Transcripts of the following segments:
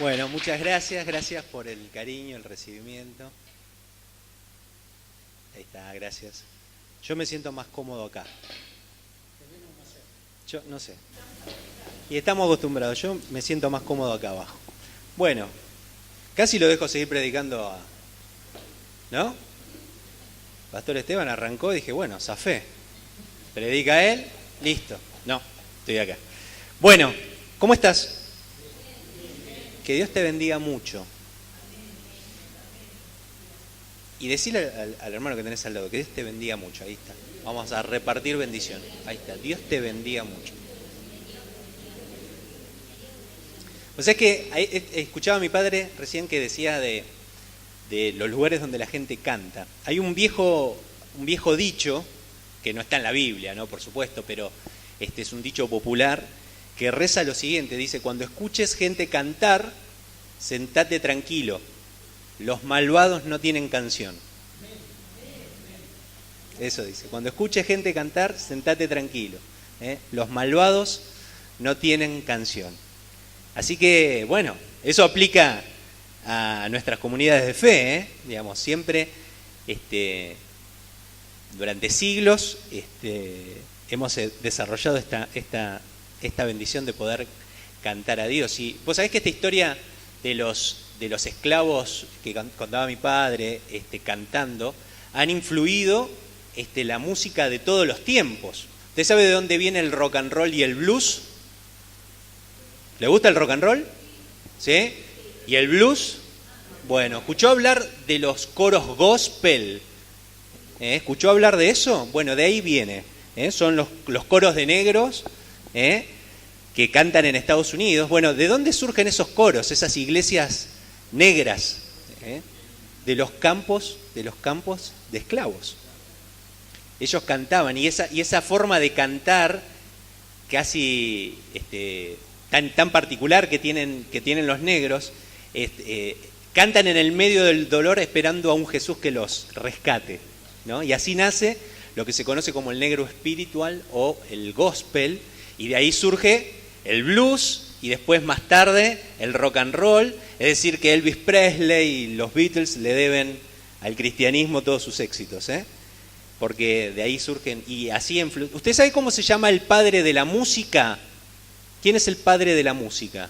Bueno, muchas gracias, gracias por el cariño, el recibimiento. Ahí está, gracias. Yo me siento más cómodo acá. Yo no sé. Y estamos acostumbrados, yo me siento más cómodo acá abajo. Bueno, casi lo dejo seguir predicando ¿no? Pastor Esteban arrancó y dije, bueno, zafé. Predica él, listo. No, estoy acá. Bueno, ¿cómo estás? Que Dios te bendiga mucho. Y decirle al hermano que tenés al lado, que Dios te bendiga mucho. Ahí está. Vamos a repartir bendiciones. Ahí está. Dios te bendiga mucho. O sea que escuchaba a mi padre recién que decía de los lugares donde la gente canta. Hay un viejo dicho, que no está en la Biblia, ¿no? Por supuesto, pero este es un dicho popular que reza lo siguiente, dice, cuando escuches gente cantar, sentate tranquilo, los malvados no tienen canción. Eso dice, cuando escuches gente cantar, sentate tranquilo, los malvados no tienen canción. Así que, bueno, eso aplica a nuestras comunidades de fe, digamos, siempre, durante siglos, hemos desarrollado esta bendición de poder cantar a Dios. Y vos sabés que esta historia de los esclavos que contaba mi padre cantando han influido la música de todos los tiempos. ¿Usted sabe de dónde viene el rock and roll y el blues? ¿Le gusta el rock and roll? ¿Sí? ¿Y el blues? Bueno, ¿escuchó hablar de los coros gospel? ¿Escuchó hablar de eso? Bueno, de ahí viene. Son los coros de negros que cantan en Estados Unidos. Bueno, ¿de dónde surgen esos coros, esas iglesias negras? De los campos de esclavos. Ellos cantaban y esa forma de cantar casi tan particular que tienen los negros, cantan en el medio del dolor esperando a un Jesús que los rescate, ¿no? Y así nace lo que se conoce como el negro espiritual o el gospel, y de ahí surge el blues y después más tarde el rock and roll, es decir que Elvis Presley y los Beatles le deben al cristianismo todos sus éxitos, porque de ahí surgen y así influyen. ¿Usted sabe cómo se llama el padre de la música? ¿Quién es el padre de la música?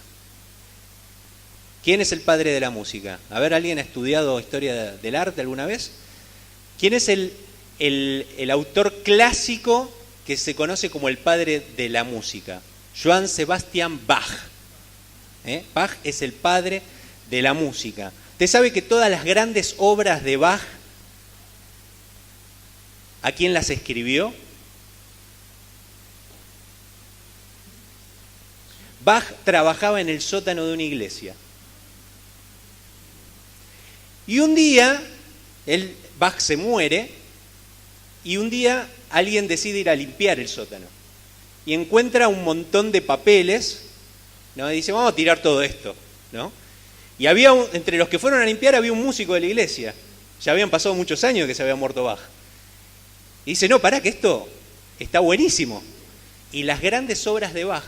¿Quién es el padre de la música? A ver, ¿alguien ha estudiado historia del arte alguna vez? ¿Quién es el autor clásico que se conoce como el padre de la música? Johann Sebastian Bach. Bach es el padre de la música. ¿Usted sabe que todas las grandes obras de Bach, ¿a quién las escribió? Bach trabajaba en el sótano de una iglesia. Y un día, Bach se muere, y un día alguien decide ir a limpiar el sótano. Y encuentra un montón de papeles, ¿no? Y dice, vamos a tirar todo esto, ¿no? Y entre los que fueron a limpiar había un músico de la iglesia. Ya habían pasado muchos años que se había muerto Bach. Y dice, no, pará, que esto está buenísimo. Y las grandes obras de Bach,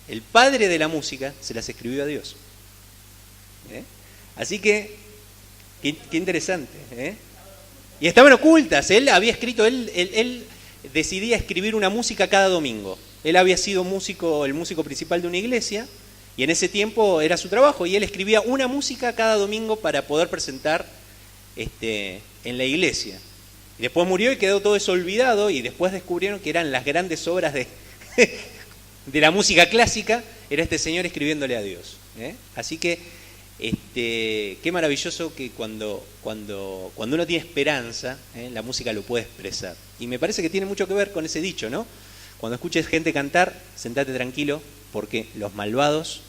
el padre de la música, se las escribió a Dios. Así que, qué interesante. Y estaban ocultas. Él había escrito, él decidía escribir una música cada domingo. Él había sido el músico principal de una iglesia, y en ese tiempo era su trabajo, y él escribía una música cada domingo para poder presentar en la iglesia. Y después murió y quedó todo eso olvidado, y después descubrieron que eran las grandes obras de la música clásica, era este señor escribiéndole a Dios. Así que, qué maravilloso que cuando uno tiene esperanza, la música lo puede expresar. Y me parece que tiene mucho que ver con ese dicho, ¿no? Cuando escuches gente cantar, sentate tranquilo, porque los malvados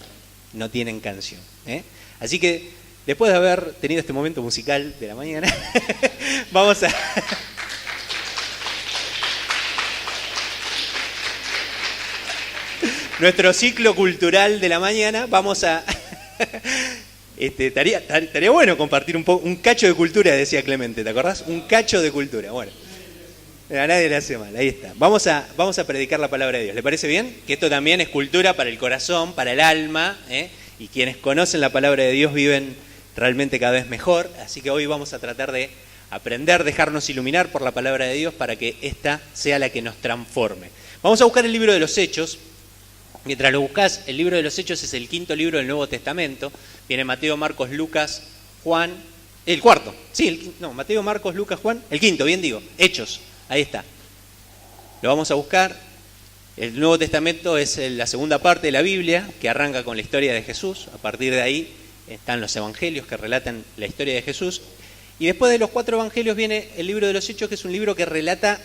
no tienen canción. Así que, después de haber tenido este momento musical de la mañana, vamos a... Nuestro ciclo cultural de la mañana, vamos a... estaría bueno compartir un cacho de cultura, decía Clemente, ¿te acordás? Un cacho de cultura, bueno. A nadie le hace mal, ahí está. Vamos a predicar la palabra de Dios, ¿le parece bien? Que esto también es cultura para el corazón, para el alma, y quienes conocen la palabra de Dios viven realmente cada vez mejor. Así que hoy vamos a tratar de aprender, dejarnos iluminar por la palabra de Dios para que esta sea la que nos transforme. Vamos a buscar el libro de los Hechos. Mientras lo buscás, el libro de los Hechos es el quinto libro del Nuevo Testamento. Viene Mateo, Marcos, Lucas, Juan, el cuarto. Sí, Mateo, Marcos, Lucas, Juan, el quinto, bien digo, Hechos, ahí está. Lo vamos a buscar. El Nuevo Testamento es la segunda parte de la Biblia, que arranca con la historia de Jesús. A partir de ahí están los evangelios que relatan la historia de Jesús. Y después de los 4 evangelios viene el libro de los Hechos, que es un libro que relata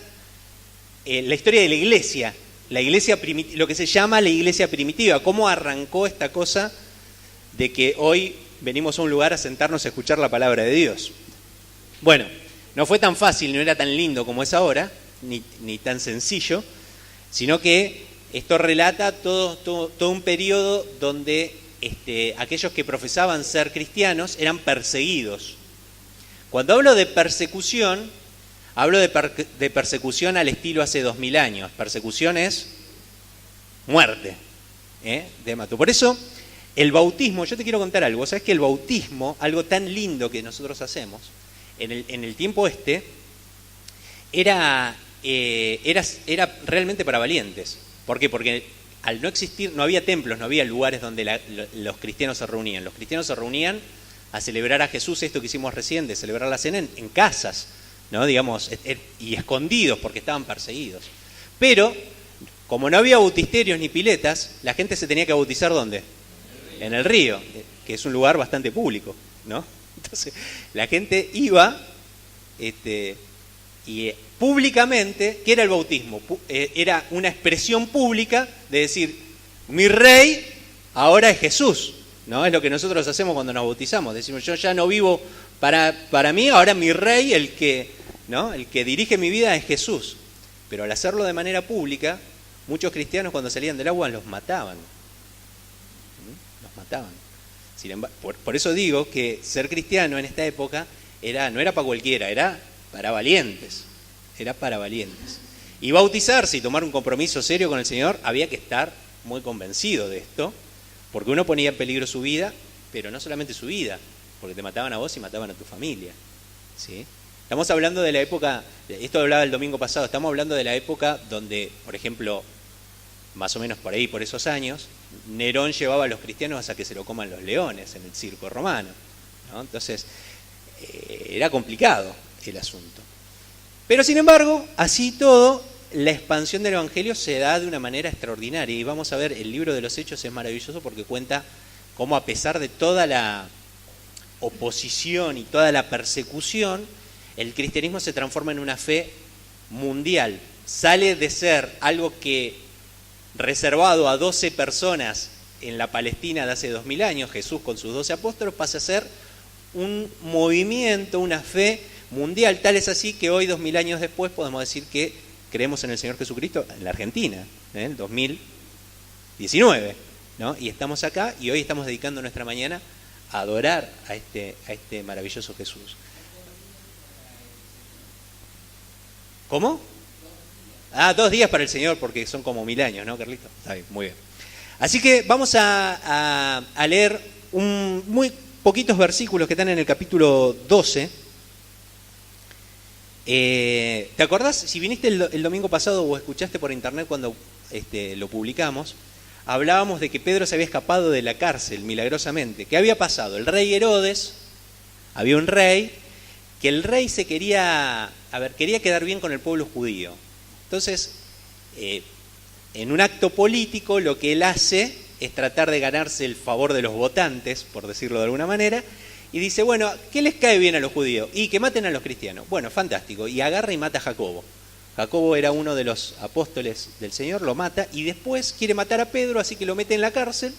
la historia de la iglesia lo que se llama la iglesia primitiva, cómo arrancó esta cosa de que hoy venimos a un lugar a sentarnos a escuchar la palabra de Dios. Bueno, no fue tan fácil, no era tan lindo como es ahora, ni tan sencillo, sino que esto relata todo un periodo donde aquellos que profesaban ser cristianos eran perseguidos. Cuando hablo de persecución, hablo de persecución al estilo hace 2000 años. Persecución es muerte, de mato. Por eso, el bautismo, yo te quiero contar algo. ¿Sabes que el bautismo, algo tan lindo que nosotros hacemos, en el tiempo era realmente para valientes? ¿Por qué? Porque al no existir, no había templos, no había lugares donde los cristianos se reunían. Los cristianos se reunían a celebrar a Jesús, esto que hicimos recién, de celebrar la cena en casas, ¿no? Digamos, y escondidos porque estaban perseguidos. Pero, como no había bautisterios ni piletas, la gente se tenía que bautizar ¿dónde? En el río, que es un lugar bastante público, ¿no? Entonces, la gente iba y públicamente, ¿qué era el bautismo? Era una expresión pública de decir, mi rey ahora es Jesús, ¿no? Es lo que nosotros hacemos cuando nos bautizamos. Decimos, yo ya no vivo para mí, ahora mi rey, el que dirige mi vida es Jesús. Pero al hacerlo de manera pública, muchos cristianos cuando salían del agua los mataban. Los mataban. Sin embargo, por eso digo que ser cristiano en esta época no era para cualquiera, era para valientes. Era para valientes. Y bautizarse y tomar un compromiso serio con el Señor, había que estar muy convencido de esto, porque uno ponía en peligro su vida, pero no solamente su vida, porque te mataban a vos y mataban a tu familia, ¿sí? Estamos hablando de la época, esto hablaba el domingo pasado, estamos hablando de la época donde, por ejemplo, más o menos por ahí, por esos años, Nerón llevaba a los cristianos hasta que se lo coman los leones en el circo romano, ¿no? Entonces, era complicado el asunto. Pero sin embargo, así todo, la expansión del Evangelio se da de una manera extraordinaria. Y vamos a ver, el libro de los Hechos es maravilloso porque cuenta cómo, a pesar de toda la oposición y toda la persecución, el cristianismo se transforma en una fe mundial. Sale de ser algo que reservado a 12 personas en la Palestina de hace 2000 años, Jesús con sus 12 apóstoles, pasa a ser un movimiento, una fe mundial. Tal es así que hoy, 2000 años después, podemos decir que creemos en el Señor Jesucristo en la Argentina, en 2019, ¿no? Y estamos acá y hoy estamos dedicando nuestra mañana a adorar a este maravilloso Jesús. ¿Cómo? 2 días para el Señor, porque son como 1000 años, ¿no, Carlito? Está bien, muy bien. Así que vamos a leer muy poquitos versículos que están en el capítulo 12. ¿Te acordás? Si viniste el domingo pasado o escuchaste por internet cuando lo publicamos, hablábamos de que Pedro se había escapado de la cárcel milagrosamente. ¿Qué había pasado? El rey Herodes, había un rey, que el rey quería quedar bien con el pueblo judío. Entonces, en un acto político, lo que él hace es tratar de ganarse el favor de los votantes, por decirlo de alguna manera, y dice, bueno, ¿qué les cae bien a los judíos? Y que maten a los cristianos. Bueno, fantástico. Y agarra y mata a Jacobo. Jacobo era uno de los apóstoles del Señor, lo mata, y después quiere matar a Pedro, así que lo mete en la cárcel.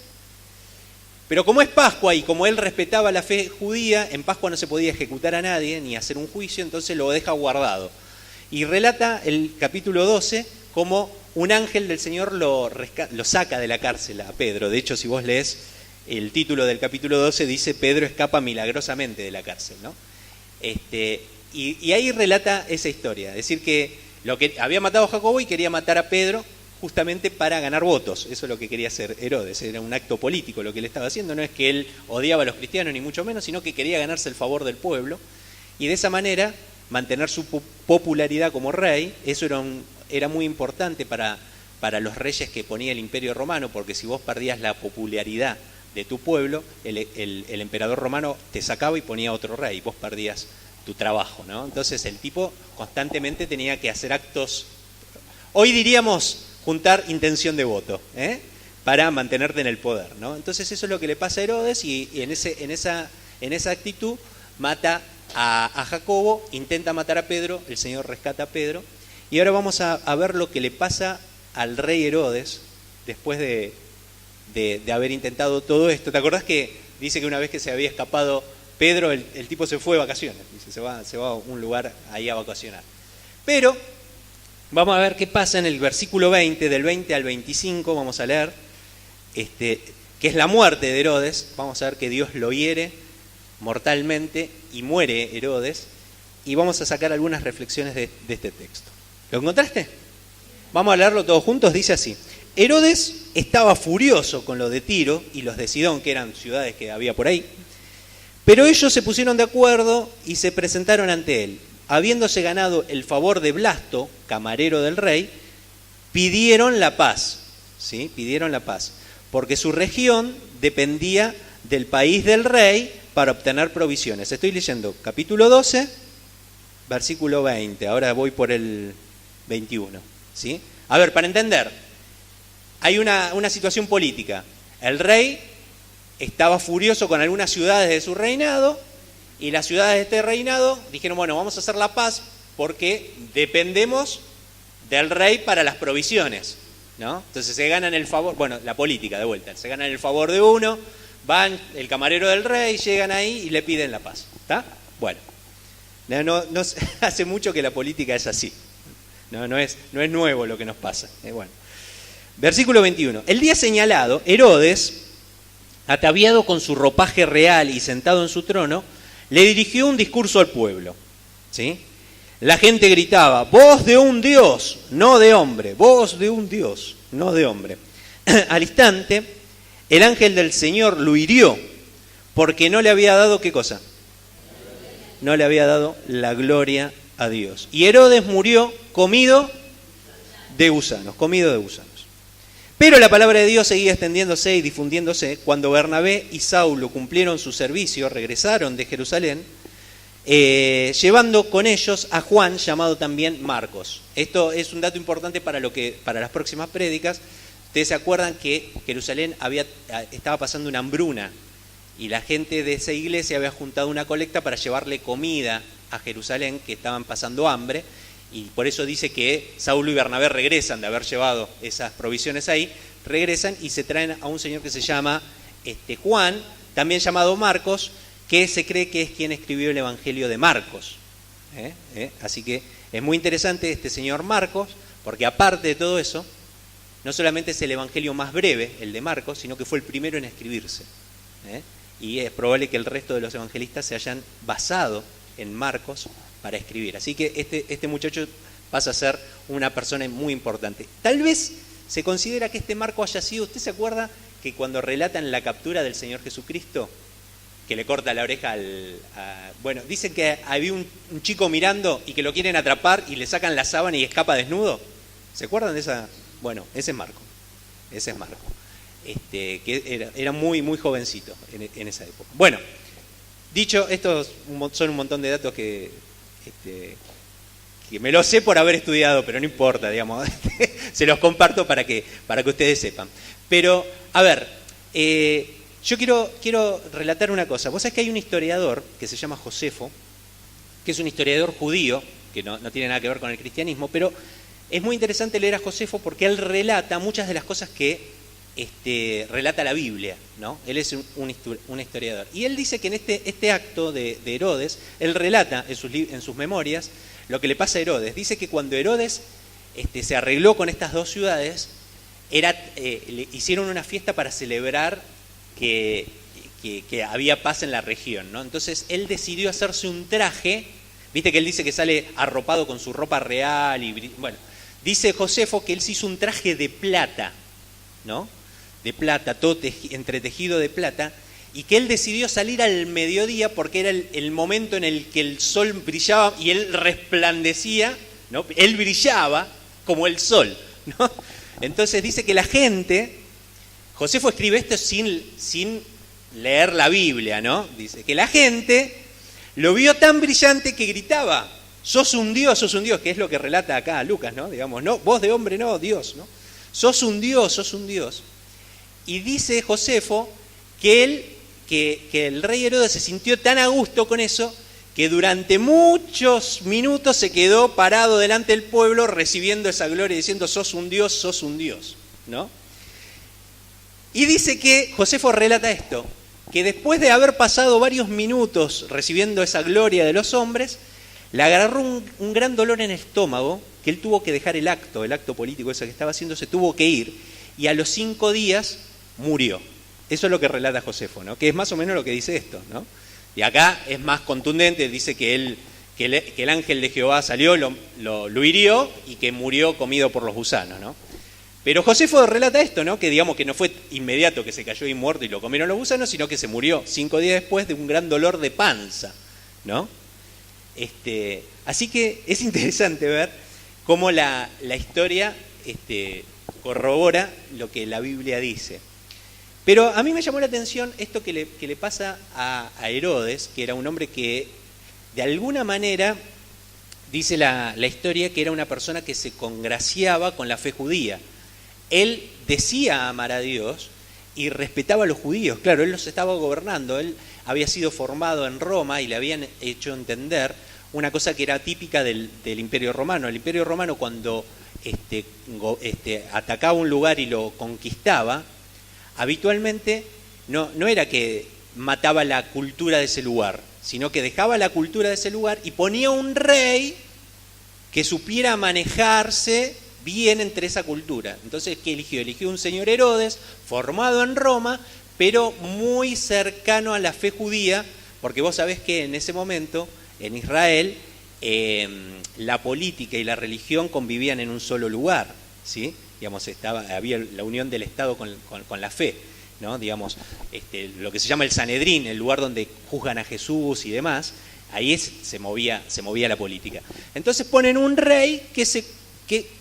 Pero como es Pascua y como él respetaba la fe judía, en Pascua no se podía ejecutar a nadie ni hacer un juicio, entonces lo deja guardado. Y relata el capítulo 12 cómo un ángel del Señor lo saca de la cárcel a Pedro. De hecho, si vos lees el título del capítulo 12, dice Pedro escapa milagrosamente de la cárcel, ¿no? Y ahí relata esa historia, es decir que lo que había matado a Jacobo y quería matar a Pedro, justamente para ganar votos. Eso es lo que quería hacer Herodes, era un acto político lo que él estaba haciendo, no es que él odiaba a los cristianos ni mucho menos, sino que quería ganarse el favor del pueblo y de esa manera mantener su popularidad como rey. Eso era muy importante para los reyes que ponía el Imperio Romano, porque si vos perdías la popularidad de tu pueblo, el emperador romano te sacaba y ponía otro rey, vos perdías tu trabajo, ¿no? Entonces el tipo constantemente tenía que hacer actos, hoy diríamos juntar intención de voto, para mantenerte en el poder, ¿no? Entonces eso es lo que le pasa a Herodes y en esa actitud mata a Jacobo, intenta matar a Pedro, el Señor rescata a Pedro. Y ahora vamos a ver lo que le pasa al rey Herodes después de haber intentado todo esto. ¿Te acordás que dice que una vez que se había escapado Pedro, el tipo se fue de vacaciones? Dice, se va a un lugar ahí a vacacionar. Pero vamos a ver qué pasa en el versículo 20, del 20 al 25, vamos a leer, que es la muerte de Herodes. Vamos a ver que Dios lo hiere mortalmente y muere Herodes. Y vamos a sacar algunas reflexiones de este texto. ¿Lo encontraste? Vamos a leerlo todos juntos. Dice así: Herodes estaba furioso con los de Tiro y los de Sidón, que eran ciudades que había por ahí, pero ellos se pusieron de acuerdo y se presentaron ante él. Habiéndose ganado el favor de Blasto, camarero del rey, pidieron la paz, ¿sí? Pidieron la paz, porque su región dependía del país del rey para obtener provisiones. Estoy leyendo capítulo 12, versículo 20, ahora voy por el 21, ¿sí? A ver, para entender, hay una situación política. El rey estaba furioso con algunas ciudades de su reinado, y las ciudades de este reinado dijeron, bueno, vamos a hacer la paz porque dependemos del rey para las provisiones, ¿no? Entonces se ganan el favor, bueno, la política de vuelta, se ganan el favor de uno, van el camarero del rey, llegan ahí y le piden la paz, ¿está? Bueno, no hace mucho que la política es así, no es nuevo lo que nos pasa, bueno. Versículo 21, el día señalado, Herodes, ataviado con su ropaje real y sentado en su trono, le dirigió un discurso al pueblo, ¿sí? La gente gritaba, voz de un Dios, no de hombre, voz de un Dios, no de hombre. Al instante, el ángel del Señor lo hirió, porque no le había dado, ¿qué cosa? No le había dado la gloria a Dios. Y Herodes murió comido de gusanos. Pero la palabra de Dios seguía extendiéndose y difundiéndose. Cuando Bernabé y Saulo cumplieron su servicio, regresaron de Jerusalén, llevando con ellos a Juan, llamado también Marcos. Esto es un dato importante para las próximas prédicas. Ustedes se acuerdan que Jerusalén estaba pasando una hambruna y la gente de esa iglesia había juntado una colecta para llevarle comida a Jerusalén, que estaban pasando hambre. Y por eso dice que Saulo y Bernabé regresan de haber llevado esas provisiones ahí, regresan y se traen a un señor que se llama Juan, también llamado Marcos, que se cree que es quien escribió el Evangelio de Marcos. Así que es muy interesante este señor Marcos, porque aparte de todo eso, no solamente es el Evangelio más breve, el de Marcos, sino que fue el primero en escribirse. Y es probable que el resto de los evangelistas se hayan basado en Marcos para escribir. Así que este muchacho pasa a ser una persona muy importante. Tal vez se considera que este Marco haya sido, ¿usted se acuerda que cuando relatan la captura del Señor Jesucristo, que le corta la oreja bueno, dicen que había un chico mirando y que lo quieren atrapar y le sacan la sábana y escapa desnudo? ¿Se acuerdan de esa? Bueno, ese es Marco. Que era muy, muy jovencito en esa época. Bueno, dicho, estos son un montón de datos que me lo sé por haber estudiado, pero no importa, digamos, se los comparto para que ustedes sepan. Pero, a ver, yo quiero relatar una cosa. Vos sabés que hay un historiador que se llama Josefo, que es un historiador judío, que no tiene nada que ver con el cristianismo, pero es muy interesante leer a Josefo porque él relata muchas de las cosas que relata la Biblia, ¿no? Él es un historiador. Y él dice que en este acto de Herodes, él relata en sus memorias lo que le pasa a Herodes. Dice que cuando Herodes se arregló con estas dos ciudades, le hicieron una fiesta para celebrar que había paz en la región, ¿no? Entonces él decidió hacerse un traje, viste que él dice que sale arropado con su ropa real, y bueno, Dice Josefo que él se hizo un traje de plata, ¿no? De plata, todo entretejido de plata, y que él decidió salir al mediodía porque era el momento en el que el sol brillaba y él resplandecía, ¿no? Él brillaba como el sol, ¿no? Entonces dice que la gente, Josefo escribe esto sin leer la Biblia, ¿no? Dice que la gente lo vio tan brillante que gritaba: sos un Dios, que es lo que relata acá Lucas, ¿no? Digamos, no, voz de hombre, no, Dios, ¿no? Sos un Dios, sos un Dios. Y dice Josefo que el rey Herodes se sintió tan a gusto con eso que durante muchos minutos se quedó parado delante del pueblo recibiendo esa gloria y diciendo: sos un Dios, ¿no? Y dice que Josefo relata esto, que después de haber pasado varios minutos recibiendo esa gloria de los hombres, le agarró un gran dolor en el estómago, que él tuvo que dejar el acto político ese que estaba haciendo, se tuvo que ir, y a los 5 días murió. Eso es lo que relata Josefo, ¿no? Que es más o menos lo que dice esto, ¿no? Y acá es más contundente, dice que el ángel de Jehová salió, lo hirió y que murió comido por los gusanos, ¿no? Pero Josefo relata esto, ¿no? Que digamos que no fue inmediato que se cayó y muerto y lo comieron los gusanos, sino que se murió 5 días después de un gran dolor de panza, ¿no? Así que es interesante ver cómo la historia corrobora lo que la Biblia dice. Pero a mí me llamó la atención esto que le pasa a Herodes, que era un hombre que de alguna manera, dice la historia, que era una persona que se congraciaba con la fe judía. Él decía amar a Dios y respetaba a los judíos. Claro, él los estaba gobernando, él había sido formado en Roma y le habían hecho entender una cosa que era típica del Imperio Romano. El Imperio Romano, cuando atacaba un lugar y lo conquistaba, habitualmente no era que mataba la cultura de ese lugar, sino que dejaba la cultura de ese lugar y ponía un rey que supiera manejarse bien entre esa cultura. Entonces, ¿qué eligió? Eligió un señor Herodes, formado en Roma, pero muy cercano a la fe judía, porque vos sabés que en ese momento, en Israel, la política y la religión convivían en un solo lugar, ¿sí? Digamos, había la unión del Estado con la fe, ¿no? Digamos, lo que se llama el Sanedrín, el lugar donde juzgan a Jesús y demás, ahí se movía la política. Entonces ponen un rey que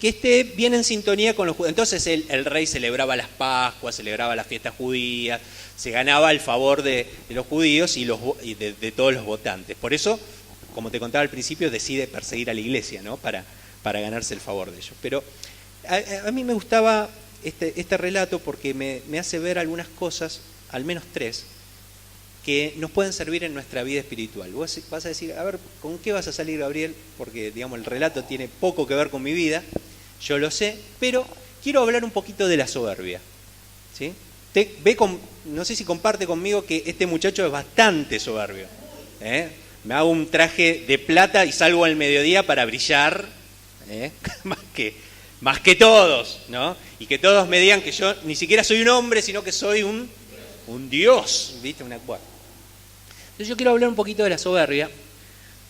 esté bien en sintonía con los judíos. Entonces el rey celebraba las Pascuas, celebraba las fiestas judías, se ganaba el favor de los judíos y de todos los votantes. Por eso, como te contaba al principio, decide perseguir a la iglesia, ¿no? Para ganarse el favor de ellos. Pero a mí me gustaba este relato porque me hace ver algunas cosas, al menos 3, que nos pueden servir en nuestra vida espiritual. Vos vas a decir: a ver, ¿con qué vas a salir, Gabriel? Porque, digamos, el relato tiene poco que ver con mi vida, yo lo sé, pero quiero hablar un poquito de la soberbia, ¿sí? No sé si comparte conmigo que este muchacho es bastante soberbio, ¿eh? Me hago un traje de plata y salgo al mediodía para brillar, más que todos, ¿no? Y que todos me digan que yo ni siquiera soy un hombre, sino que soy un Dios, ¿viste? Entonces yo quiero hablar un poquito de la soberbia,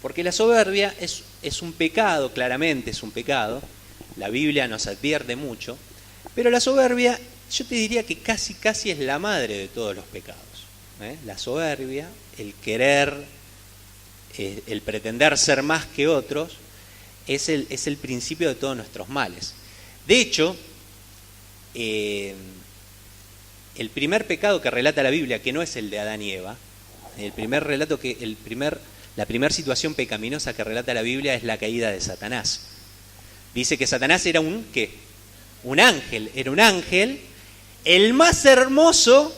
porque la soberbia es un pecado, claramente es un pecado, la Biblia nos advierte mucho, pero la soberbia yo te diría que casi es la madre de todos los pecados, ¿eh? La soberbia, el querer, el pretender ser más que otros, es el principio de todos nuestros males. De hecho, el primer pecado que relata la Biblia, que no es el de Adán y Eva, la primera situación pecaminosa que relata la Biblia es la caída de Satanás. Dice que Satanás era un ángel, el más hermoso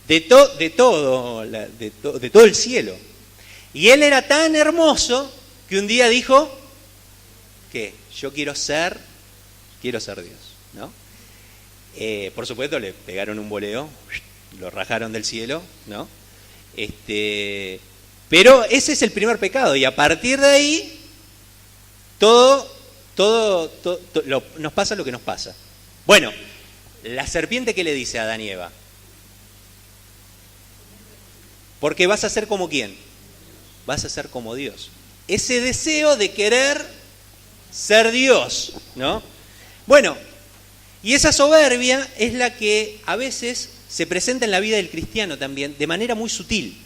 de todo el cielo. Y él era tan hermoso que un día dijo que yo quiero ser Dios, ¿no? Por supuesto le pegaron un boleo, lo rajaron del cielo, ¿no? Pero ese es el primer pecado y a partir de ahí todo nos pasa lo que nos pasa. Bueno, la serpiente, ¿qué le dice a Adán y Eva? Porque vas a ser como ¿quién? Vas a ser como Dios. Ese deseo de querer ser Dios, ¿no? Bueno, y esa soberbia es la que a veces se presenta en la vida del cristiano también, de manera muy sutil.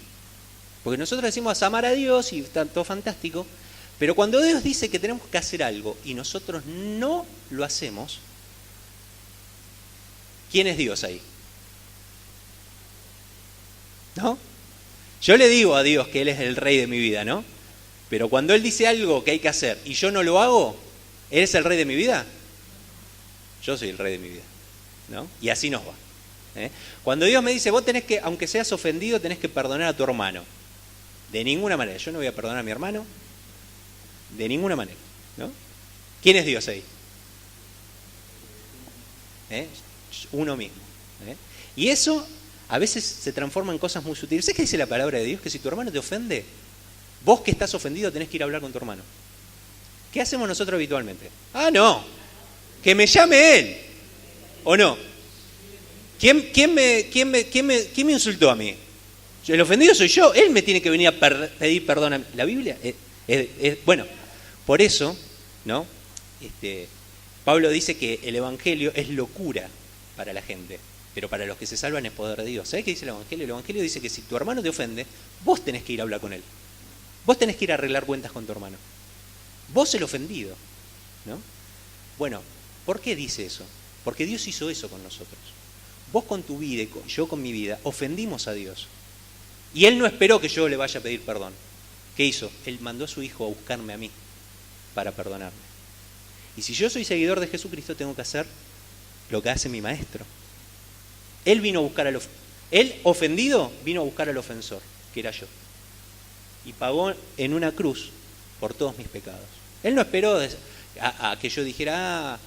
Porque nosotros decimos amar a Dios y está todo fantástico, pero cuando Dios dice que tenemos que hacer algo y nosotros no lo hacemos, ¿quién es Dios ahí? ¿No? Yo le digo a Dios que Él es el rey de mi vida, ¿no? Pero cuando Él dice algo que hay que hacer y yo no lo hago, ¿Él es el rey de mi vida? Yo soy el rey de mi vida, ¿no? Y así nos va. Cuando Dios me dice, vos tenés que, aunque seas ofendido, tenés que perdonar a tu hermano. De ninguna manera. Yo no voy a perdonar a mi hermano. De ninguna manera, ¿no? ¿Quién es Dios ahí? Uno mismo. Y eso a veces se transforma en cosas muy sutiles. ¿Sabes qué dice la palabra de Dios? Que si tu hermano te ofende, vos que estás ofendido tenés que ir a hablar con tu hermano. ¿Qué hacemos nosotros habitualmente? Ah, no, que me llame él. ¿O no? ¿Quién me insultó a mí? El ofendido soy yo. Él me tiene que venir a pedir perdón a mí. La Biblia bueno, por eso, ¿no? Pablo dice que el Evangelio es locura para la gente, pero para los que se salvan es poder de Dios. ¿Sabés qué dice el Evangelio? El Evangelio dice que si tu hermano te ofende, vos tenés que ir a hablar con él. Vos tenés que ir a arreglar cuentas con tu hermano. Vos el ofendido, ¿no? Bueno, ¿por qué dice eso? Porque Dios hizo eso con nosotros. Vos con tu vida y yo con mi vida ofendimos a Dios. Y Él no esperó que yo le vaya a pedir perdón. ¿Qué hizo? Él mandó a su Hijo a buscarme a mí para perdonarme. Y si yo soy seguidor de Jesucristo, tengo que hacer lo que hace mi Maestro. Él vino a buscar Él, ofendido, vino a buscar al ofensor, que era yo. Y pagó en una cruz por todos mis pecados. Él no esperó a que yo dijera,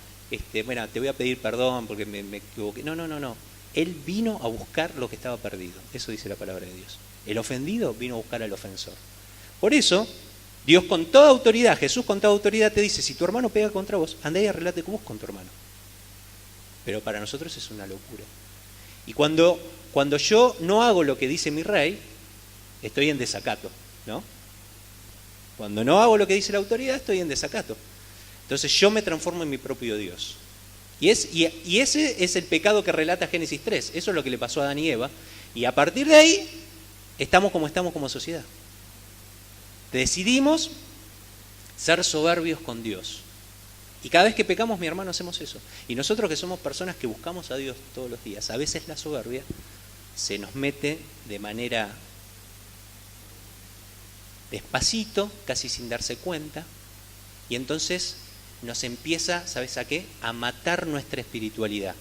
bueno, te voy a pedir perdón porque me equivoqué. No. Él vino a buscar lo que estaba perdido. Eso dice la palabra de Dios. El ofendido vino a buscar al ofensor. Por eso, Dios con toda autoridad, Jesús con toda autoridad te dice, si tu hermano pega contra vos, andá y arreglate con vos con tu hermano. Pero para nosotros es una locura. Y cuando yo no hago lo que dice mi rey, estoy en desacato, ¿no? Cuando no hago lo que dice la autoridad, estoy en desacato. Entonces yo me transformo en mi propio Dios. Y ese es el pecado que relata Génesis 3. Eso es lo que le pasó a Adán y Eva. Y a partir de ahí, estamos como sociedad. Decidimos ser soberbios con Dios. Y cada vez que pecamos, mi hermano, hacemos eso. Y nosotros que somos personas que buscamos a Dios todos los días, a veces la soberbia se nos mete de manera despacito, casi sin darse cuenta, y entonces nos empieza, ¿sabes a qué? A matar nuestra espiritualidad.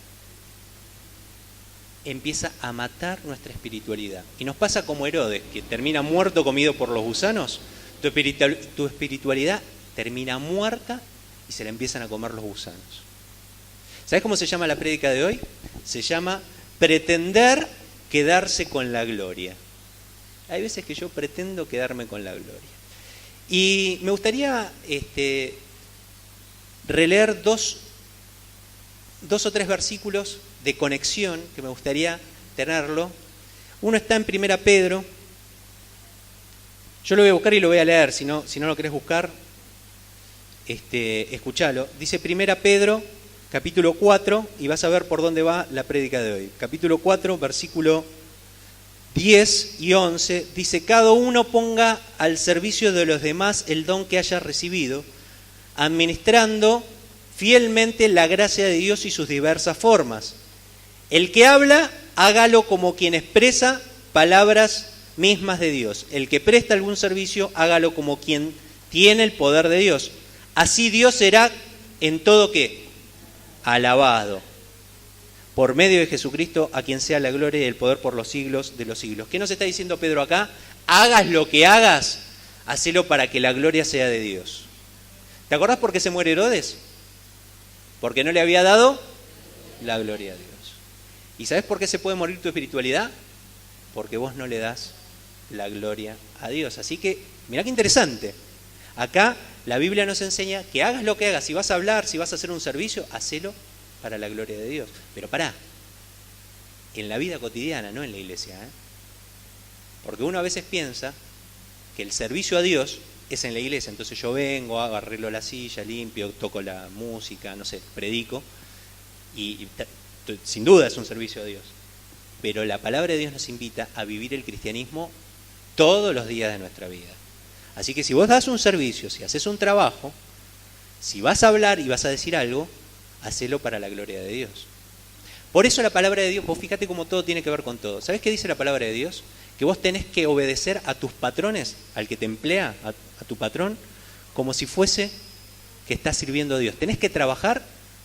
Empieza a matar nuestra espiritualidad. Y nos pasa como Herodes, que termina muerto comido por los gusanos. Tu espiritualidad termina muerta y se la empiezan a comer los gusanos. ¿Sabes cómo se llama la prédica de hoy? Se llama pretender quedarse con la gloria. Hay veces que yo pretendo quedarme con la gloria. Y me gustaría releer dos o tres versículos de conexión que me gustaría tenerlo. Uno está en 1 Pedro. Yo lo voy a buscar y lo voy a leer. Si no lo querés buscar, escuchalo. Dice 1 Pedro, capítulo 4, y vas a ver por dónde va la prédica de hoy. Capítulo 4, versículo 10 y 11, dice, cada uno ponga al servicio de los demás el don que haya recibido, administrando fielmente la gracia de Dios y sus diversas formas. El que habla, hágalo como quien expresa palabras mismas de Dios. El que presta algún servicio, hágalo como quien tiene el poder de Dios. Así Dios será en todo ¿qué? Alabado. Por medio de Jesucristo, a quien sea la gloria y el poder por los siglos de los siglos. ¿Qué nos está diciendo Pedro acá? Hagas lo que hagas, hacelo para que la gloria sea de Dios. ¿Te acordás por qué se muere Herodes? Porque no le había dado la gloria a Dios. ¿Y sabés por qué se puede morir tu espiritualidad? Porque vos no le das la gloria a Dios. Así que, mirá qué interesante. Acá la Biblia nos enseña que hagas lo que hagas. Si vas a hablar, si vas a hacer un servicio, hacelo para la gloria de Dios. Pero pará, en la vida cotidiana, no en la iglesia. Porque uno a veces piensa que el servicio a Dios es en la iglesia. Entonces yo vengo, arreglo la silla, limpio, toco la música, no sé, predico. Y sin duda es un servicio a Dios. Pero la palabra de Dios nos invita a vivir el cristianismo todos los días de nuestra vida. Así que si vos das un servicio, si haces un trabajo, si vas a hablar y vas a decir algo, hacelo para la gloria de Dios. Por eso la palabra de Dios, vos fíjate cómo todo tiene que ver con todo. ¿Sabés qué dice la palabra de Dios? Que vos tenés que obedecer a tus patrones, al que te emplea, a tu patrón, como si fuese que estás sirviendo a Dios. Tenés que trabajar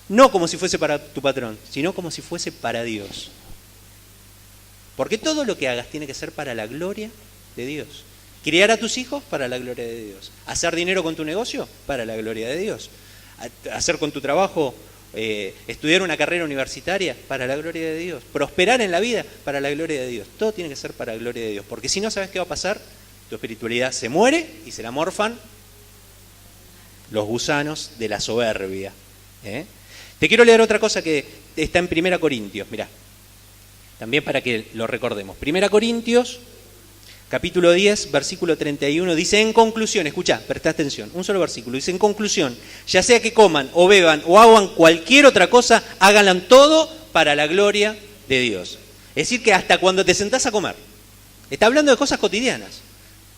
no como si fuese para tu patrón, sino como si fuese para Dios. Porque todo lo que hagas tiene que ser para la gloria de Dios. Criar a tus hijos para la gloria de Dios. Hacer dinero con tu negocio para la gloria de Dios. Hacer con tu trabajo, estudiar una carrera universitaria para la gloria de Dios. Prosperar en la vida para la gloria de Dios. Todo tiene que ser para la gloria de Dios. Porque si no, ¿sabes qué va a pasar? Tu espiritualidad se muere y se la morfan los gusanos de la soberbia. Te quiero leer otra cosa que está en 1 Corintios. Mirá. También para que lo recordemos. 1 Corintios, capítulo 10, versículo 31, dice en conclusión, escuchá, presta atención, un solo versículo, dice en conclusión, ya sea que coman o beban o hagan cualquier otra cosa, háganlo todo para la gloria de Dios. Es decir, que hasta cuando te sentás a comer, está hablando de cosas cotidianas.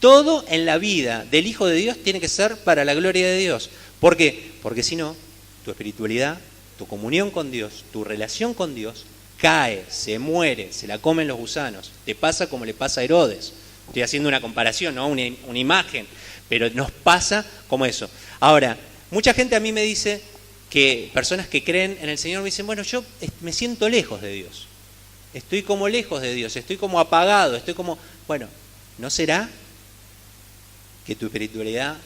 Todo en la vida del Hijo de Dios tiene que ser para la gloria de Dios. ¿Por qué? Porque si no, tu espiritualidad, tu comunión con Dios, tu relación con Dios, cae, se muere, se la comen los gusanos. Te pasa como le pasa a Herodes. Estoy haciendo una comparación, ¿no? una imagen, pero nos pasa como eso. Ahora, mucha gente a mí me dice que personas que creen en el Señor me dicen, bueno, yo me siento lejos de Dios. Estoy como lejos de Dios, estoy como apagado, estoy como... Bueno, ¿no será que tu espiritualidad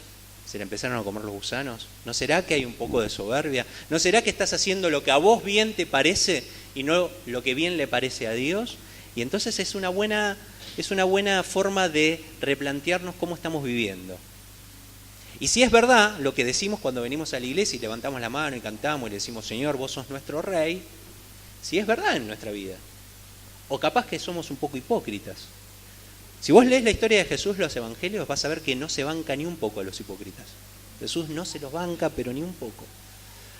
se la empezaron a comer los gusanos? ¿No será que hay un poco de soberbia? ¿No será que estás haciendo lo que a vos bien te parece y no lo que bien le parece a Dios? Y entonces es una buena forma de replantearnos cómo estamos viviendo. Y si es verdad lo que decimos cuando venimos a la iglesia y levantamos la mano y cantamos y le decimos, Señor, vos sos nuestro Rey, si es verdad en nuestra vida. O capaz que somos un poco hipócritas. Si vos lees la historia de Jesús, los evangelios, vas a ver que no se banca ni un poco a los hipócritas. Jesús no se los banca, pero ni un poco.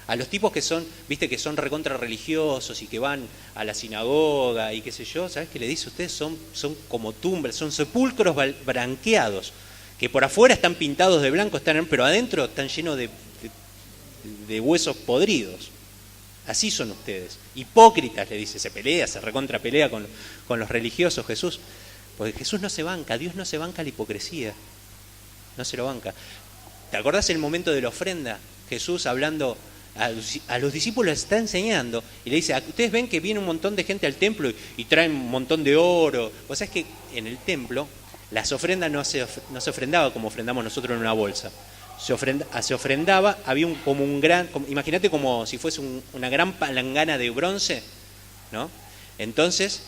A los tipos que son, viste, que son recontra religiosos y que van a la sinagoga y qué sé yo, ¿sabes qué le dice? Ustedes son como tumbas, son sepulcros branqueados, que por afuera están pintados de blanco, pero adentro están llenos de huesos podridos. Así son ustedes. Hipócritas, le dice, se recontra pelea con los religiosos Jesús. Porque Jesús no se banca, Dios no se banca la hipocresía. No se lo banca. ¿Te acordás el momento de la ofrenda? Jesús hablando a los discípulos, les está enseñando y le dice, ustedes ven que viene un montón de gente al templo y traen un montón de oro. O sea, es que en el templo las ofrendas no se ofrendaba como ofrendamos nosotros en una bolsa. Se ofrendaba, había imagínate como si fuese una gran palangana de bronce, ¿no? Entonces,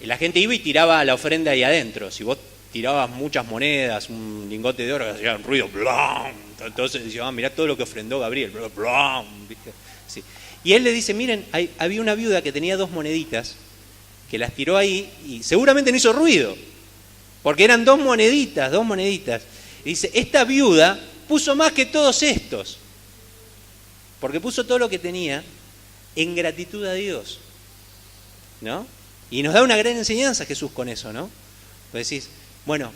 la gente iba y tiraba la ofrenda ahí adentro. Si vos tirabas muchas monedas, un lingote de oro, hacía un ruido, ¡blum! Entonces decía, mirá todo lo que ofrendó Gabriel, ¡blum! ¿Viste? Sí. Y él le dice, miren, había una viuda que tenía 2 moneditas, que las tiró ahí y seguramente no hizo ruido, porque eran 2 moneditas. Y dice, esta viuda puso más que todos estos, porque puso todo lo que tenía en gratitud a Dios, ¿no? Y nos da una gran enseñanza Jesús con eso, ¿no? Pues decís, bueno,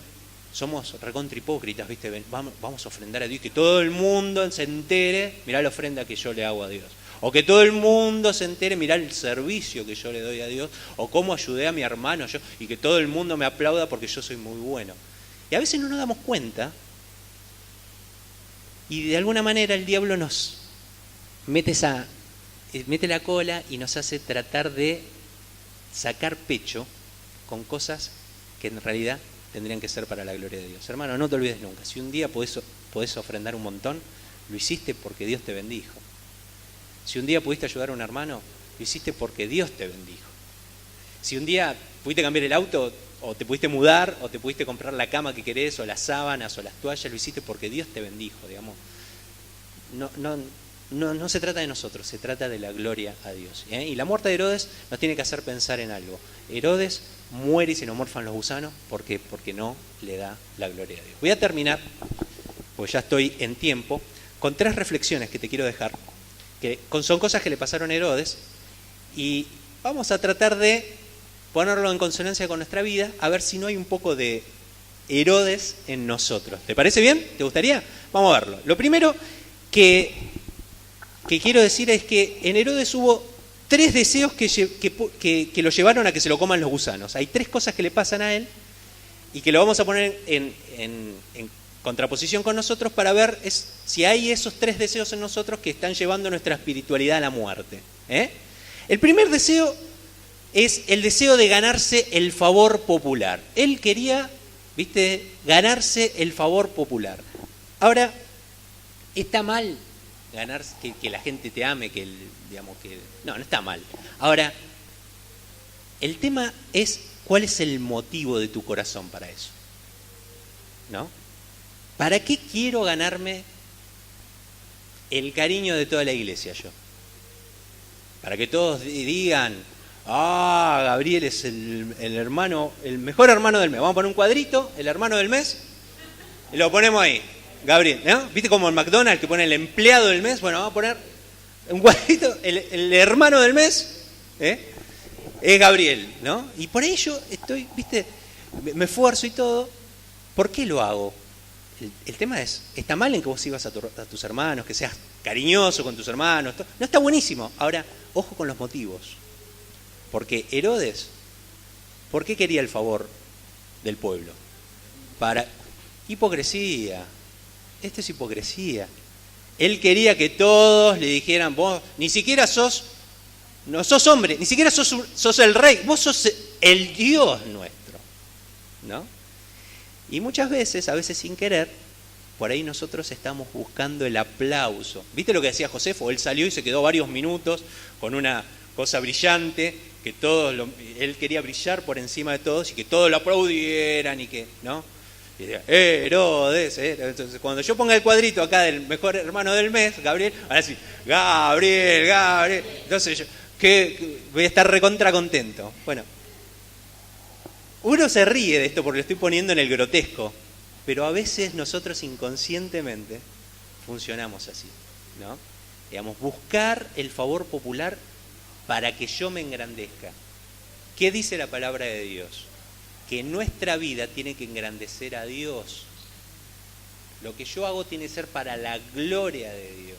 somos recontra hipócritas, ¿viste? Vamos a ofrendar a Dios, que todo el mundo se entere, mirá la ofrenda que yo le hago a Dios. O que todo el mundo se entere, mirá el servicio que yo le doy a Dios, o cómo ayudé a mi hermano yo, y que todo el mundo me aplauda porque yo soy muy bueno. Y a veces no nos damos cuenta, y de alguna manera el diablo nos mete la cola y nos hace tratar de sacar pecho con cosas que en realidad tendrían que ser para la gloria de Dios. Hermano, no te olvides nunca, si un día podés ofrendar un montón, lo hiciste porque Dios te bendijo. Si un día pudiste ayudar a un hermano, lo hiciste porque Dios te bendijo. Si un día pudiste cambiar el auto, o te pudiste mudar, o te pudiste comprar la cama que querés, o las sábanas, o las toallas, lo hiciste porque Dios te bendijo, digamos. No se trata de nosotros, se trata de la gloria a Dios. Y la muerte de Herodes nos tiene que hacer pensar en algo. Herodes muere y se lo morfan los gusanos porque no le da la gloria a Dios. Voy a terminar pues ya estoy en tiempo, con 3 reflexiones que te quiero dejar, que son cosas que le pasaron a Herodes, y vamos a tratar de ponerlo en consonancia con nuestra vida, a ver si no hay un poco de Herodes en nosotros. ¿Te parece bien? ¿Te gustaría? Vamos a verlo. Lo primero que quiero decir es que en Herodes hubo 3 deseos que lo llevaron a que se lo coman los gusanos. Hay 3 cosas que le pasan a él y que lo vamos a poner en contraposición con nosotros para ver si hay esos 3 deseos en nosotros que están llevando nuestra espiritualidad a la muerte. El primer deseo es el deseo de ganarse el favor popular. Él quería, ganarse el favor popular. Ahora, está mal ganarse, que la gente te ame, no está mal. Ahora, el tema es cuál es el motivo de tu corazón para eso, ¿no? ¿Para qué quiero ganarme el cariño de toda la iglesia yo? Para que todos digan, Gabriel es el hermano, el mejor hermano del mes. Vamos a poner un cuadrito, el hermano del mes, y lo ponemos ahí. Gabriel, ¿no? ¿Viste como en McDonald's que pone el empleado del mes? Bueno, vamos a poner un cuadrito, el hermano del mes, es Gabriel, ¿no? Y por ello estoy, me esfuerzo y todo. ¿Por qué lo hago? El tema es, está mal en que vos ibas a tus hermanos, que seas cariñoso con tus hermanos. No está buenísimo. Ahora, ojo con los motivos. Porque Herodes, ¿por qué quería el favor del pueblo? Para hipocresía. Esto es hipocresía. Él quería que todos le dijeran, vos ni siquiera no sos hombre, ni siquiera sos el rey, vos sos el Dios nuestro, ¿no? Y muchas veces, a veces sin querer, por ahí nosotros estamos buscando el aplauso. ¿Viste lo que decía Josefo? Él salió y se quedó varios minutos con una cosa brillante, que él quería brillar por encima de todos y que todos lo aplaudieran y que, ¿no? Y decía, Herodes, Entonces, cuando yo ponga el cuadrito acá del mejor hermano del mes, Gabriel, ahora sí, Gabriel. Entonces yo, voy a estar recontra contento. Bueno, uno se ríe de esto porque lo estoy poniendo en el grotesco, pero a veces nosotros inconscientemente funcionamos así, ¿no? Digamos, buscar el favor popular para que yo me engrandezca. ¿Qué dice la palabra de Dios? Que nuestra vida tiene que engrandecer a Dios. Lo que yo hago tiene que ser para la gloria de Dios.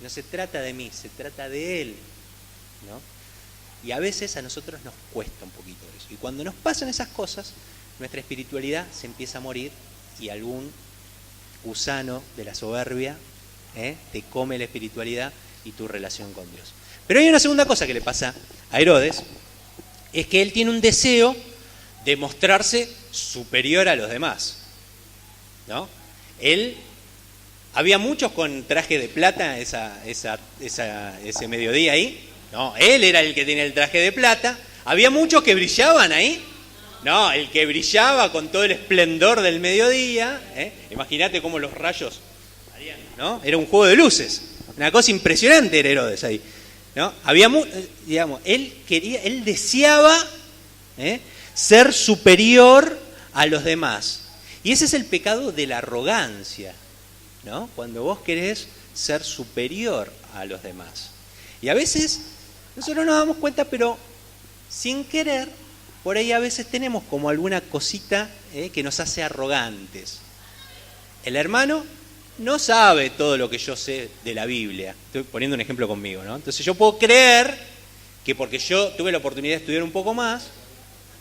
No se trata de mí, se trata de Él, ¿no? Y a veces a nosotros nos cuesta un poquito eso. Y cuando nos pasan esas cosas, nuestra espiritualidad se empieza a morir y algún gusano de la soberbia te come la espiritualidad y tu relación con Dios. Pero hay una segunda cosa que le pasa a Herodes, es que él tiene un deseo de mostrarse superior a los demás, ¿no? Había muchos con traje de plata ese mediodía ahí. No, él era el que tenía el traje de plata. Había muchos que brillaban ahí. No, el que brillaba con todo el esplendor del mediodía. Imagínate cómo los rayos, ¿no? Era un juego de luces. Una cosa impresionante era Herodes ahí, ¿no? Él deseaba ser superior a los demás. Y ese es el pecado de la arrogancia, ¿no? Cuando vos querés ser superior a los demás. Y a veces nosotros nos damos cuenta, pero sin querer, por ahí a veces tenemos como alguna cosita que nos hace arrogantes. El hermano no sabe todo lo que yo sé de la Biblia. Estoy poniendo un ejemplo conmigo, ¿no? Entonces yo puedo creer que porque yo tuve la oportunidad de estudiar un poco más,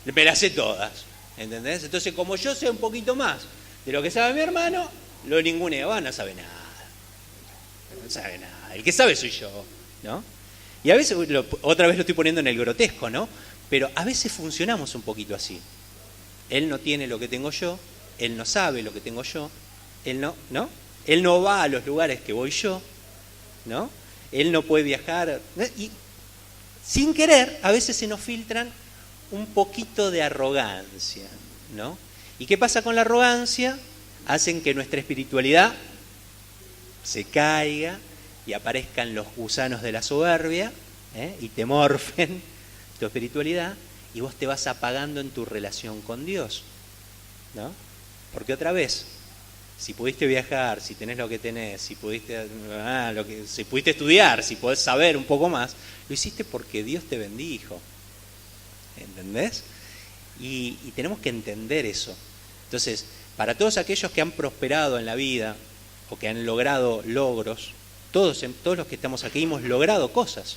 me las sé todas, ¿entendés? Entonces como yo sé un poquito más de lo que sabe mi hermano, lo ninguneo, no sabe nada. No sabe nada. El que sabe soy yo, ¿no? Y a veces, otra vez lo estoy poniendo en el grotesco, ¿no? Pero a veces funcionamos un poquito así. Él no tiene lo que tengo yo, él no sabe lo que tengo yo, él no, ¿no? Él no va a los lugares que voy yo, ¿no? Él no puede viajar. Y sin querer, a veces se nos filtran un poquito de arrogancia, ¿no? ¿Y qué pasa con la arrogancia? Hacen que nuestra espiritualidad se caiga y aparezcan los gusanos de la soberbia y te morfen tu espiritualidad y vos te vas apagando en tu relación con Dios, ¿no? Porque otra vez, si pudiste viajar, si tenés lo que tenés, si pudiste, si pudiste estudiar, si podés saber un poco más, lo hiciste porque Dios te bendijo. ¿Entendés? Y tenemos que entender eso. Entonces, para todos aquellos que han prosperado en la vida o que han logrado logros, todos los que estamos aquí hemos logrado cosas.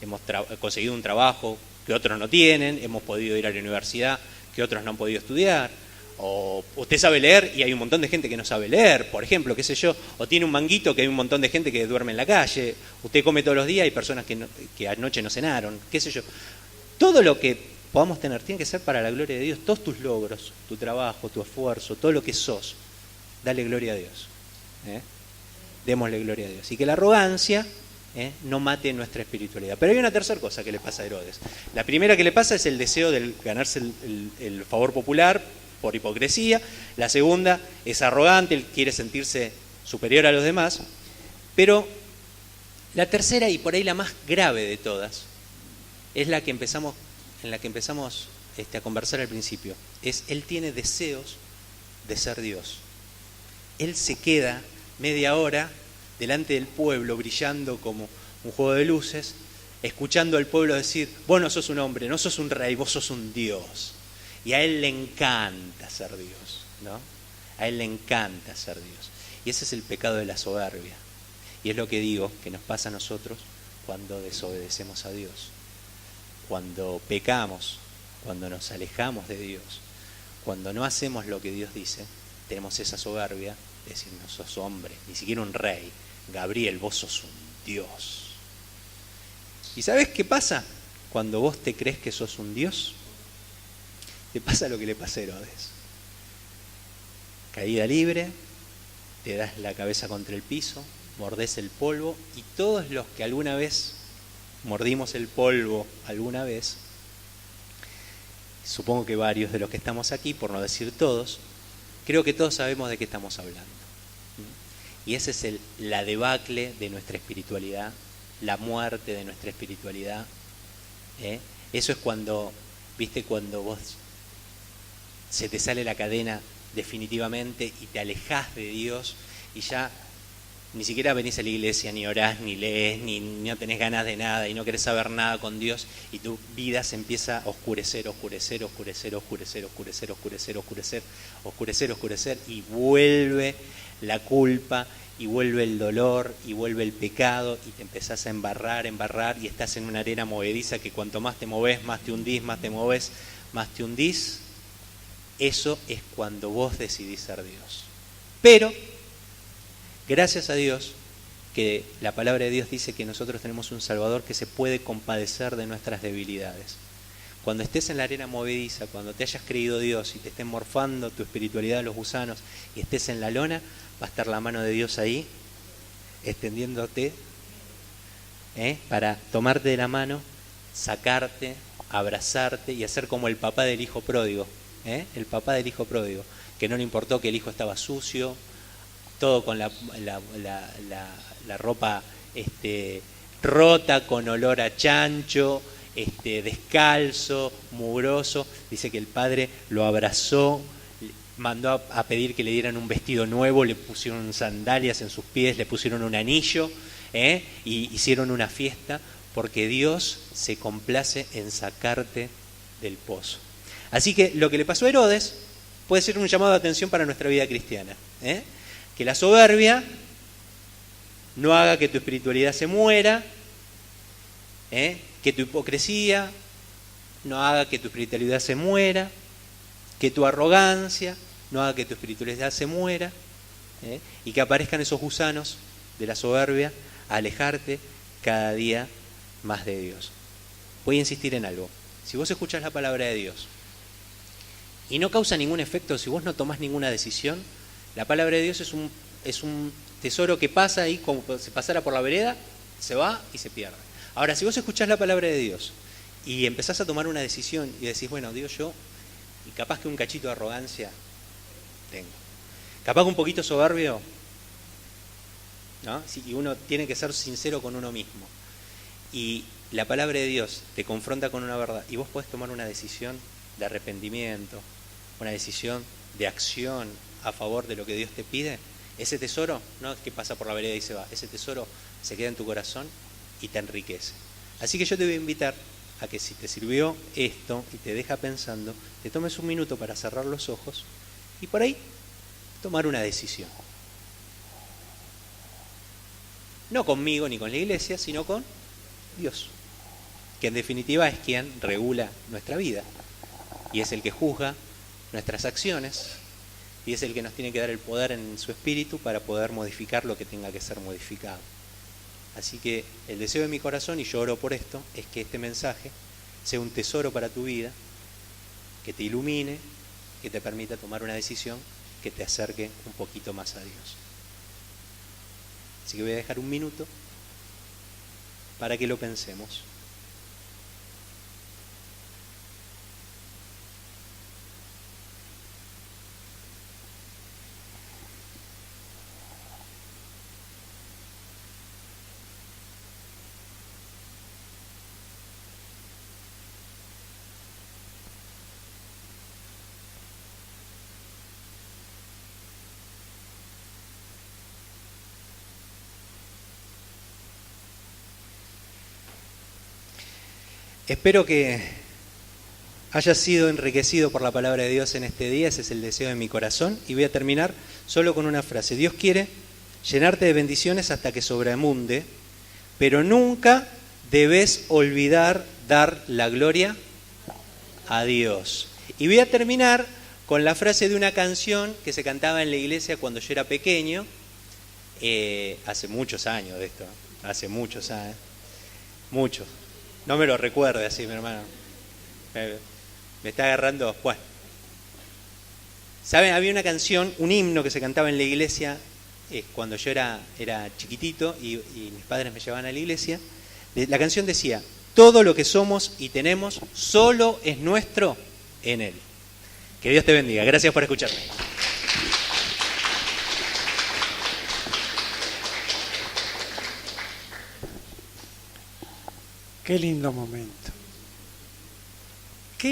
Hemos conseguido un trabajo que otros no tienen, hemos podido ir a la universidad que otros no han podido estudiar, o usted sabe leer y hay un montón de gente que no sabe leer, por ejemplo, qué sé yo, o tiene un manguito que hay un montón de gente que duerme en la calle, usted come todos los días y hay personas que anoche no cenaron, qué sé yo. Todo lo que podamos tener tiene que ser para la gloria de Dios. Todos tus logros, tu trabajo, tu esfuerzo, todo lo que sos, dale gloria a Dios. Démosle gloria a Dios. Y que la arrogancia no mate nuestra espiritualidad. Pero hay una tercera cosa que le pasa a Herodes. La primera que le pasa es el deseo de ganarse el favor popular por hipocresía. La segunda es arrogante, él quiere sentirse superior a los demás. Pero la tercera, y por ahí la más grave de todas, es en la que empezamos a conversar al principio. Él tiene deseos de ser Dios. Él se queda media hora delante del pueblo brillando como un juego de luces, escuchando al pueblo decir, vos no sos un hombre, no sos un rey, vos sos un Dios. Y a él le encanta ser Dios, ¿no? A él le encanta ser Dios. Y ese es el pecado de la soberbia. Y es lo que digo, que nos pasa a nosotros cuando desobedecemos a Dios. Cuando pecamos, cuando nos alejamos de Dios, cuando no hacemos lo que Dios dice, tenemos esa soberbia de decir, no sos hombre, ni siquiera un rey. Gabriel, vos sos un Dios. ¿Y sabés qué pasa? Cuando vos te crees que sos un Dios, te pasa lo que le pasa a Herodes. Caída libre, te das la cabeza contra el piso, mordés el polvo, y todos los que alguna vez mordimos el polvo alguna vez, supongo que varios de los que estamos aquí, por no decir todos, creo que todos sabemos de qué estamos hablando. Y ese es la debacle de nuestra espiritualidad, la muerte de nuestra espiritualidad. Eso es cuando vos se te sale la cadena definitivamente y te alejás de Dios y ya ni siquiera venís a la iglesia, ni orás, ni lees, ni no tenés ganas de nada y no querés saber nada con Dios y tu vida se empieza a oscurecer y vuelve la culpa y vuelve el dolor y vuelve el pecado y te empezás a embarrar y estás en una arena movediza que cuanto más te movés, más te hundís, más te movés, más te hundís. Eso es cuando vos decidís ser Dios. Pero gracias a Dios que la palabra de Dios dice que nosotros tenemos un Salvador que se puede compadecer de nuestras debilidades. Cuando estés en la arena movediza, cuando te hayas creído Dios y te estén morfando tu espiritualidad los gusanos y estés en la lona, va a estar la mano de Dios ahí, extendiéndote, para tomarte de la mano, sacarte, abrazarte y hacer como el papá del hijo pródigo. El papá del hijo pródigo, que no le importó que el hijo estaba sucio, todo con la ropa rota, con olor a chancho, descalzo, mugroso. Dice que el padre lo abrazó, mandó a pedir que le dieran un vestido nuevo, le pusieron sandalias en sus pies, le pusieron un anillo, y hicieron una fiesta, porque Dios se complace en sacarte del pozo. Así que lo que le pasó a Herodes puede ser un llamado de atención para nuestra vida cristiana. Que la soberbia no haga que tu espiritualidad se muera, que tu hipocresía no haga que tu espiritualidad se muera, que tu arrogancia no haga que tu espiritualidad se muera, y que aparezcan esos gusanos de la soberbia a alejarte cada día más de Dios. Voy a insistir en algo. Si vos escuchás la palabra de Dios y no causa ningún efecto, si vos no tomás ninguna decisión, la palabra de Dios es un tesoro que pasa ahí como si pasara por la vereda, se va y se pierde. Ahora, si vos escuchás la palabra de Dios y empezás a tomar una decisión y decís, bueno, Dios, yo, y capaz que un cachito de arrogancia tengo, capaz que un poquito soberbio, ¿no? Y uno tiene que ser sincero con uno mismo. Y la palabra de Dios te confronta con una verdad y vos podés tomar una decisión de arrepentimiento, una decisión de acción a favor de lo que Dios te pide, ese tesoro no es que pasa por la vereda y se va, ese tesoro se queda en tu corazón y te enriquece. Así que yo te voy a invitar a que si te sirvió esto y te deja pensando, te tomes un minuto para cerrar los ojos y por ahí tomar una decisión. No conmigo ni con la iglesia, sino con Dios, que en definitiva es quien regula nuestra vida y es el que juzga nuestras acciones y es el que nos tiene que dar el poder en su espíritu para poder modificar lo que tenga que ser modificado. Así que el deseo de mi corazón, y yo oro por esto, es que este mensaje sea un tesoro para tu vida, que te ilumine, que te permita tomar una decisión que te acerque un poquito más a Dios. Así que voy a dejar un minuto para que lo pensemos. Espero que hayas sido enriquecido por la palabra de Dios en este día, ese es el deseo de mi corazón, y voy a terminar solo con una frase. Dios quiere llenarte de bendiciones hasta que sobreabunde, pero nunca debes olvidar dar la gloria a Dios. Y voy a terminar con la frase de una canción que se cantaba en la iglesia cuando yo era pequeño, hace muchos años de esto, hace muchos años, muchos. No me lo recuerde así, mi hermano. Me está agarrando. Bueno. ¿Saben? Había una canción, un himno que se cantaba en la iglesia cuando yo era chiquitito y mis padres me llevaban a la iglesia. La canción decía, todo lo que somos y tenemos solo es nuestro en Él. Que Dios te bendiga. Gracias por escucharme. Qué lindo momento. Qué